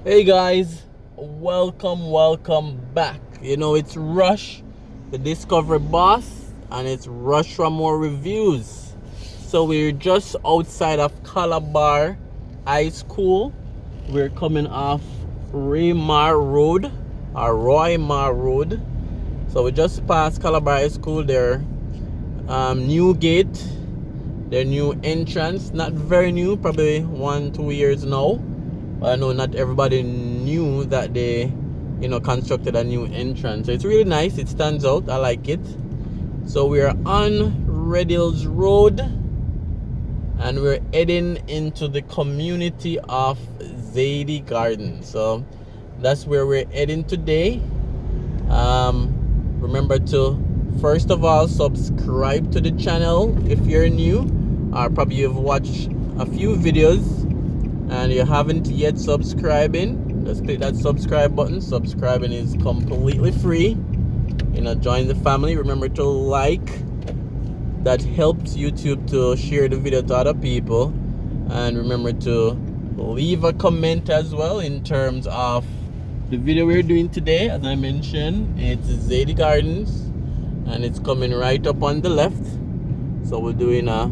Hey guys, welcome back. It's Rush, the Discovery Boss, and it's Rush from more reviews. So we're just outside of Calabar High School. We're coming off Raymore Road or Roymar Road. So we just passed Calabar High School, their new gate, their new entrance. Not very new, probably 1-2 years now. I know not everybody knew that they, constructed a new entrance. So it's really nice. It stands out. I like it. So we're on Red Hills Road, and we're heading into the community of ZIADIE Garden. So that's where we're heading today. Remember to first of all subscribe to the channel if you're new, or probably you've watched a few videos and you haven't yet subscribing. Just click that subscribe button. Subscribing is completely free. Join the family. Remember to like. That helps YouTube to share the video to other people. And remember to leave a comment as well in terms of the video we're doing today. As I mentioned, it's ZIADIE Gardens, and it's coming right up on the left. So we're doing a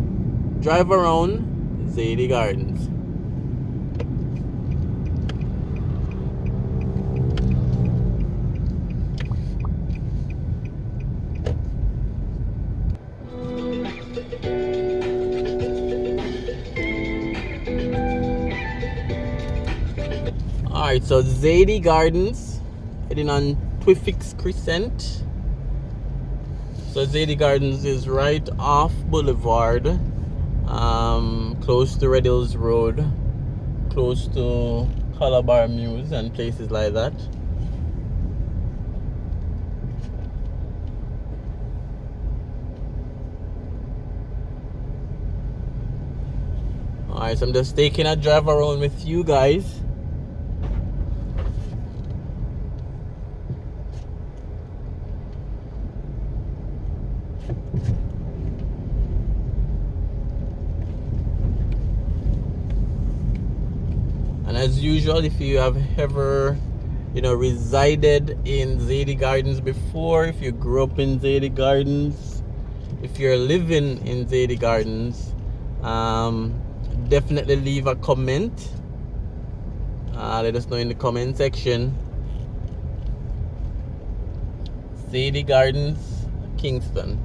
drive around ZIADIE Gardens. Alright, so ZIADIE Gardens, heading on Twifix Crescent. So ZIADIE Gardens is right off Boulevard, close to Red Hills Road, close to Calabar Muse and places like that. Alright, so I'm just taking a drive around with you guys. And as usual, if you have ever resided in ZIADIE Gardens before, if you grew up in ZIADIE Gardens, if you're living in ZIADIE Gardens, definitely leave a comment. Let us know in the comment section. ZIADIE Gardens, Kingston.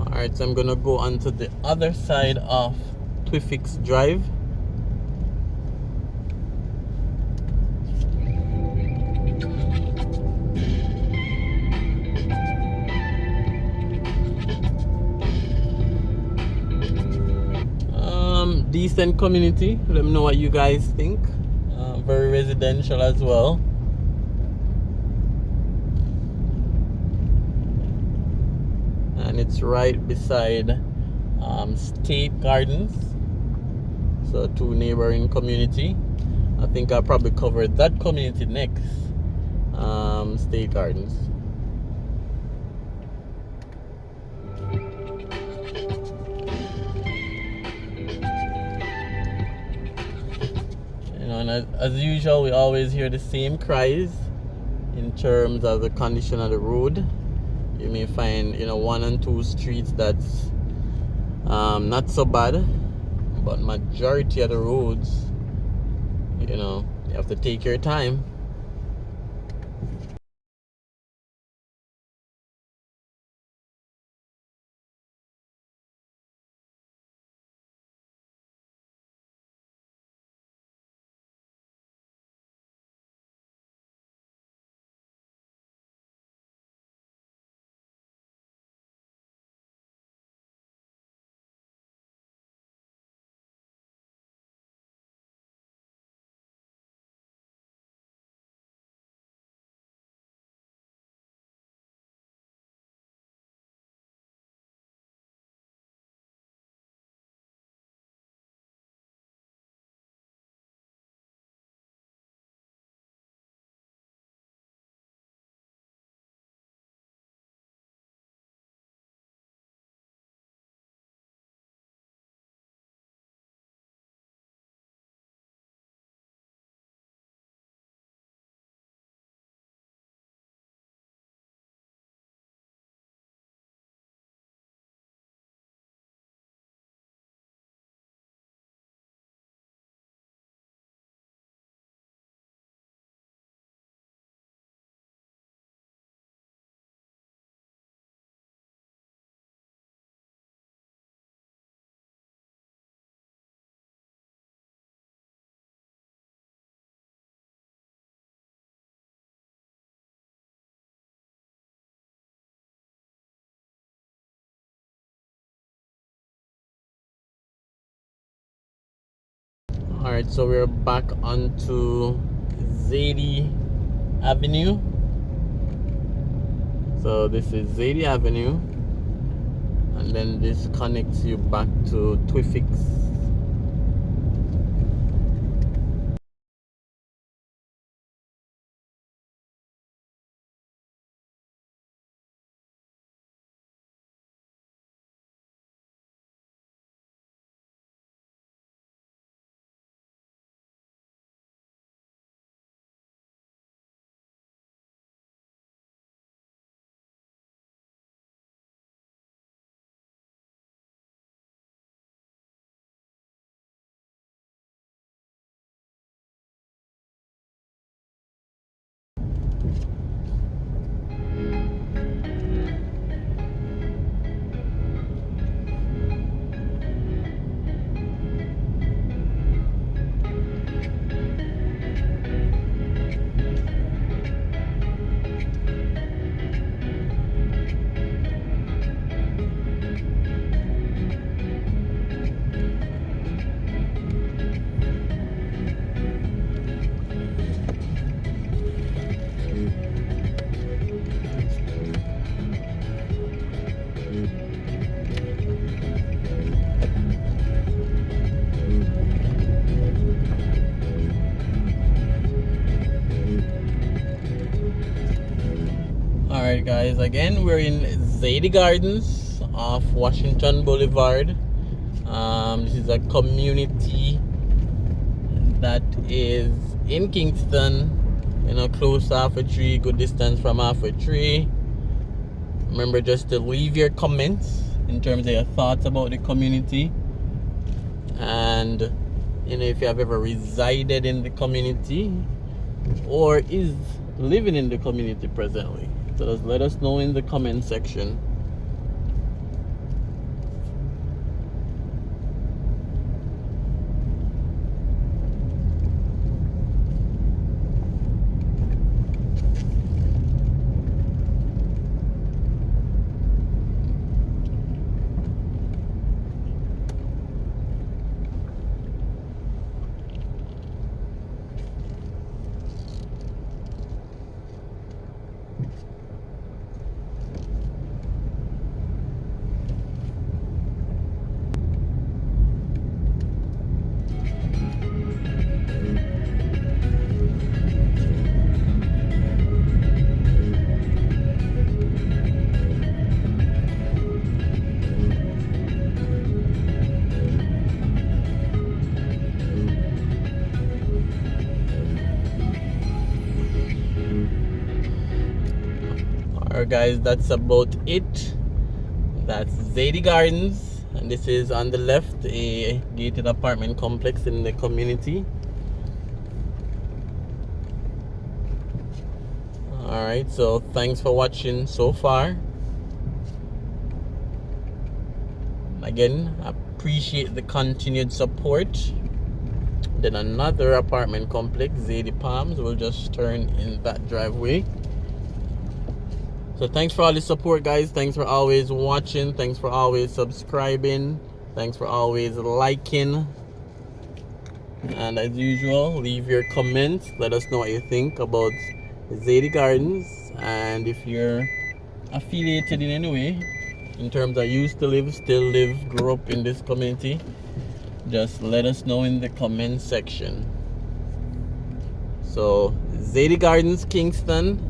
Alright, so I'm gonna go onto the other side of Twifix Drive. Decent community. Let me know what you guys think. Very residential as well. And it's right beside State Gardens, so two neighboring community. I think I'll probably cover that community next. State Gardens. And as usual, we always hear the same cries in terms of the condition of the road. You may find 1 and 2 streets that's not so bad, but majority of the roads, you have to take your time. Alright, so we're back onto ZIADIE Avenue. So this is ZIADIE Avenue, and then this connects you back to Twifix. Alright guys, again we're in ZIADIE Gardens off Washington Boulevard. This is a community that is in Kingston, you know, close to Halfway Tree, good distance from Halfway Tree. Remember just to leave your comments in terms of your thoughts about the community, and you know, if you have ever resided in the community or is living in the community presently. So just let us know in the comment section. Alright guys, that's about it. That's ZIADIE Gardens, and this is on the left a gated apartment complex in the community. Alright, so thanks for watching so far. Again, I appreciate the continued support. Then another apartment complex, ZIADIE Palms, will just turn in that driveway. So thanks for all the support guys, thanks for always watching, thanks for always subscribing, thanks for always liking, and as usual, leave your comments, let us know what you think about ZIADIE Gardens, and if you're affiliated in any way, in terms of used to live, still live, grew up in this community, just let us know in the comment section. So ZIADIE Gardens, Kingston.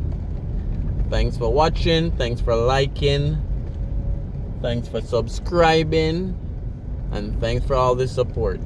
Thanks for watching, thanks for liking, thanks for subscribing, and thanks for all the support.